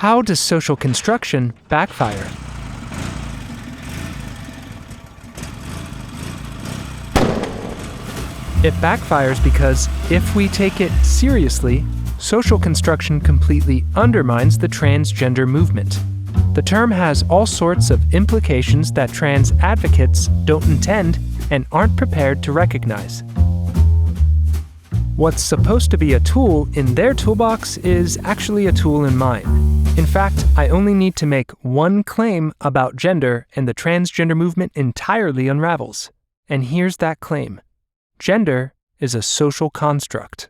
How does social construction backfire? It backfires because, if we take it seriously, social construction completely undermines the transgender movement. The term has all sorts of implications that trans advocates don't intend and aren't prepared to recognize. What's supposed to be a tool in their toolbox is actually a tool in mine. In fact, I only need to make one claim about gender and the transgender movement entirely unravels. And here's that claim. Gender is a social construct.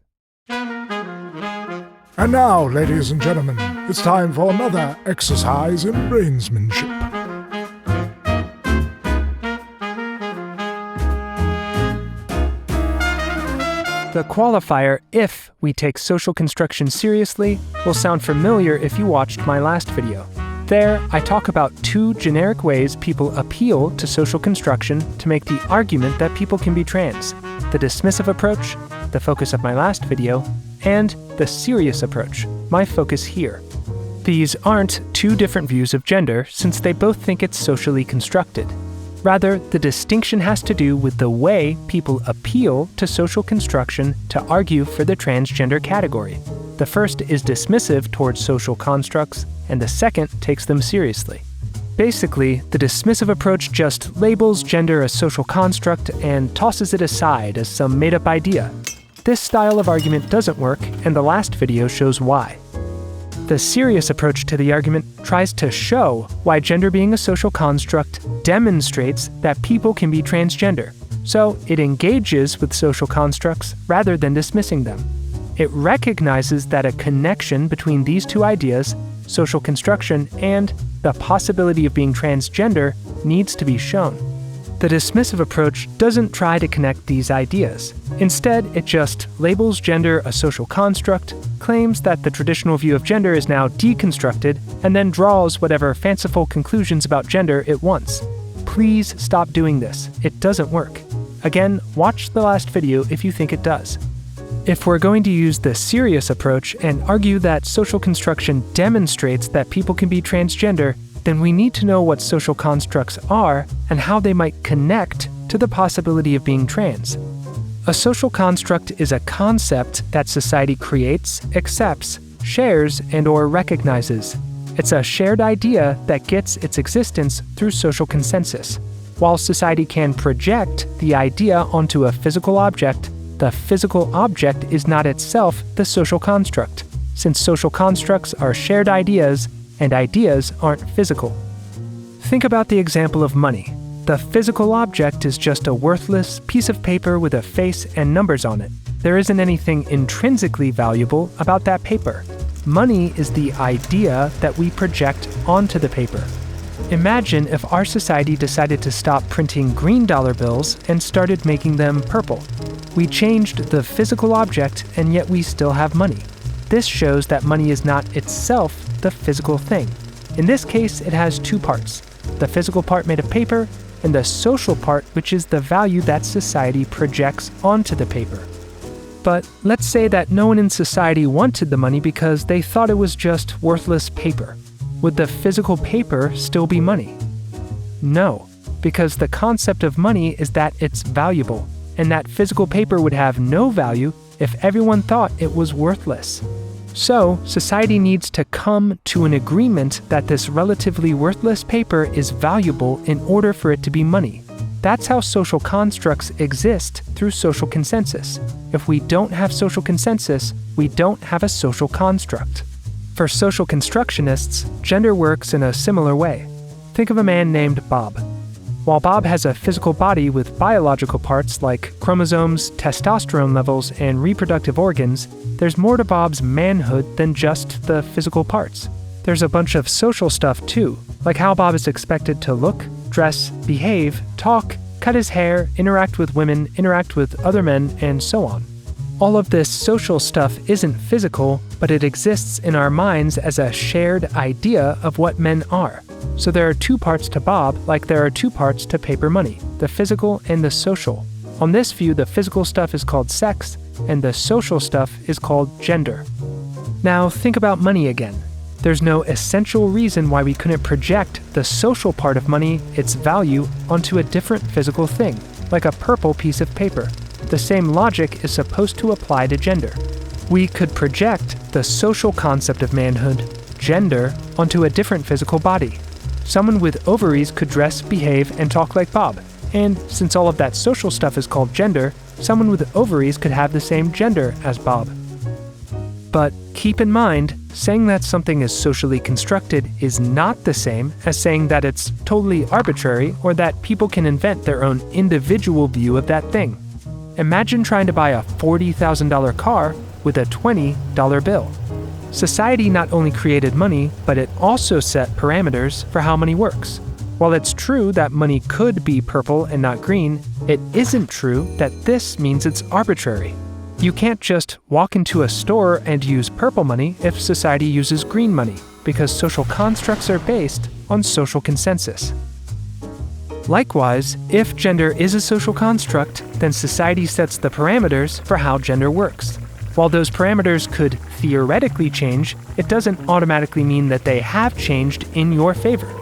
And now, ladies and gentlemen, it's time for another exercise in Brainsmanship. The qualifier, if we take social construction seriously, will sound familiar if you watched my last video. There, I talk about two generic ways people appeal to social construction to make the argument that people can be trans: the dismissive approach, the focus of my last video, and the serious approach, my focus here. These aren't two different views of gender, since they both think it's socially constructed. Rather, the distinction has to do with the way people appeal to social construction to argue for the transgender category. The first is dismissive towards social constructs, and the second takes them seriously. Basically, the dismissive approach just labels gender a social construct and tosses it aside as some made-up idea. This style of argument doesn't work, and the last video shows why. The serious approach to the argument tries to show why gender being a social construct demonstrates that people can be transgender. So it engages with social constructs rather than dismissing them. It recognizes that a connection between these two ideas, social construction and the possibility of being transgender, needs to be shown. The dismissive approach doesn't try to connect these ideas. Instead, it just labels gender a social construct, claims that the traditional view of gender is now deconstructed, and then draws whatever fanciful conclusions about gender it wants. Please stop doing this. It doesn't work. Again, watch the last video if you think it does. If we're going to use the serious approach and argue that social construction demonstrates that people can be transgender, then we need to know what social constructs are and how they might connect to the possibility of being trans. A social construct is a concept that society creates, accepts, shares, and/or recognizes. It's a shared idea that gets its existence through social consensus. While society can project the idea onto a physical object, the physical object is not itself the social construct, since social constructs are shared ideas, and ideas aren't physical. Think about the example of money. The physical object is just a worthless piece of paper with a face and numbers on it. There isn't anything intrinsically valuable about that paper. Money is the idea that we project onto the paper. Imagine if our society decided to stop printing green dollar bills and started making them purple. We changed the physical object, and yet we still have money. This shows that money is not itself the physical thing. In this case, it has two parts: the physical part made of paper, and the social part, which is the value that society projects onto the paper. But let's say that no one in society wanted the money because they thought it was just worthless paper. Would the physical paper still be money? No, because the concept of money is that it's valuable, and that physical paper would have no value if everyone thought it was worthless. So, society needs to come to an agreement that this relatively worthless paper is valuable in order for it to be money. That's how social constructs exist through social consensus. If we don't have social consensus, we don't have a social construct. For social constructionists, gender works in a similar way. Think of a man named Bob. While Bob has a physical body with biological parts like chromosomes, testosterone levels, and reproductive organs, there's more to Bob's manhood than just the physical parts. There's a bunch of social stuff too, like how Bob is expected to look, dress, behave, talk, cut his hair, interact with women, interact with other men, and so on. All of this social stuff isn't physical, but it exists in our minds as a shared idea of what men are. So there are two parts to Bob, like there are two parts to paper money, the physical and the social. On this view, the physical stuff is called sex, and the social stuff is called gender. Now think about money again. there's no essential reason why we couldn't project the social part of money, its value, onto a different physical thing, like a purple piece of paper. The same logic is supposed to apply to gender. We could project the social concept of manhood, gender, onto a different physical body. Someone with ovaries could dress, behave, and talk like Bob. And since all of that social stuff is called gender, someone with ovaries could have the same gender as Bob. But keep in mind, saying that something is socially constructed is not the same as saying that it's totally arbitrary or that people can invent their own individual view of that thing. Imagine trying to buy a $40,000 car with a $20 bill. Society not only created money, but it also set parameters for how money works. While it's true that money could be purple and not green, it isn't true that this means it's arbitrary. You can't just walk into a store and use purple money if society uses green money, because social constructs are based on social consensus. Likewise, if gender is a social construct, then society sets the parameters for how gender works. While those parameters could theoretically change, it doesn't automatically mean that they have changed in your favor.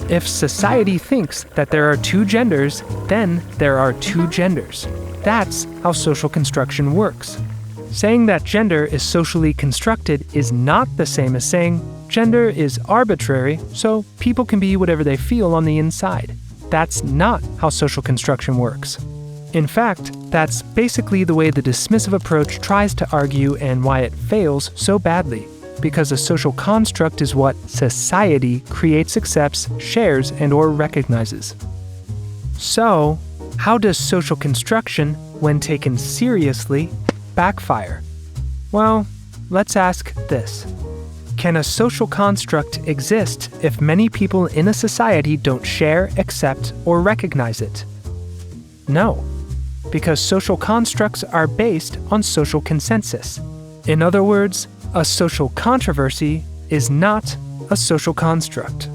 If society thinks that there are two genders, then there are two genders. That's how social construction works. Saying that gender is socially constructed is not the same as saying gender is arbitrary, so people can be whatever they feel on the inside. That's not how social construction works. In fact, that's basically the way the dismissive approach tries to argue and why it fails so badly, because a social construct is what society creates, accepts, shares, and/or recognizes. So, how does social construction, when taken seriously, backfire? Well, let's ask this. Can a social construct exist if many people in a society don't share, accept, or recognize it? No, because social constructs are based on social consensus. In other words, a social controversy is not a social construct.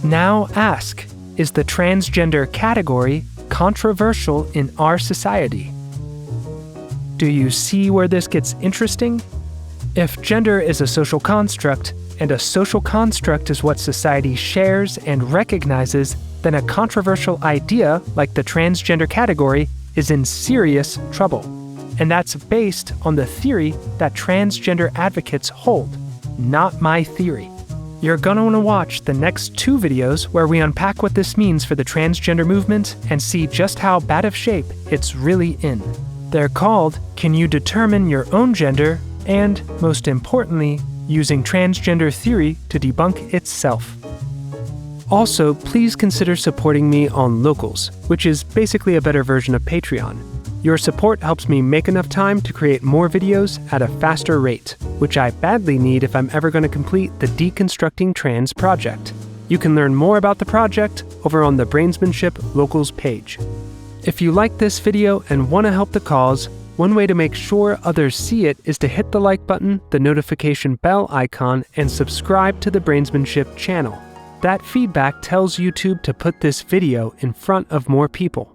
Now ask, is the transgender category controversial in our society? Do you see where this gets interesting? If gender is a social construct, and a social construct is what society shares and recognizes, then a controversial idea like the transgender category is in serious trouble. And that's based on the theory that transgender advocates hold, not my theory. You're gonna wanna watch the next 2 videos where we unpack what this means for the transgender movement and see just how bad of shape it's really in. They're called Can You Determine Your Own Gender? And, most importantly, Using Transgender Theory to Debunk Itself. Also, please consider supporting me on Locals, which is basically a better version of Patreon. Your support helps me make enough time to create more videos at a faster rate, which I badly need if I'm ever going to complete the Deconstructing Trans project. You can learn more about the project over on the Brainsmanship Locals page. If you like this video and want to help the cause, one way to make sure others see it is to hit the like button, the notification bell icon, and subscribe to the Brainsmanship channel. That feedback tells YouTube to put this video in front of more people.